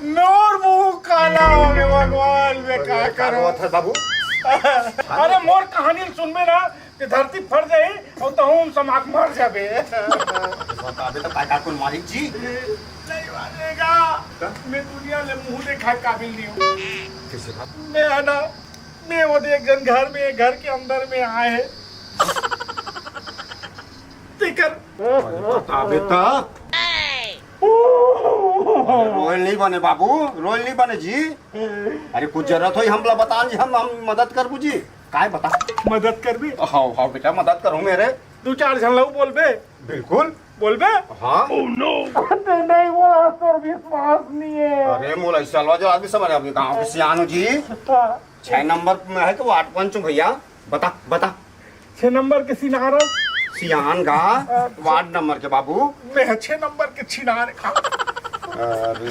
मोर मुंह काला हो गया भगवान मैं क्या करो था बाबू अरे मोर कहानी सुनबे ना कि धरती फट जाए और तो हम समाक मर जाबे अबे तो काय काकुन मालिक जी नहीं मानेगा मैं दुनिया ले मुंह देखा काबिल नहीं हूँ कैसे बात मैं है ना मैं वो एक जन घर के अंदर में आए तिकर अबे तो रोयल नहीं बने बाबू रोयल नहीं बने जी अरे कुछ जरूरत हो हमला बता जी हम मदद कर बुझी काय बता मदद कर भी हाँ हाँ बेटा मदद करूँ मेरे दो चार झन लोग बोल बे बिल्कुल बोल बे हाँ नहीं वो तो विश्वास नहीं है अरे मोला इस साल जो आदमी समझ आपके गाँव के सियानो जी 6 नंबर में है कि वो 8 पंच भैया बता बता 6 नंबर के सिनारस सियान का वार्ड नंबर के बाबू मैं 6 नंबर के छिनार खा अरे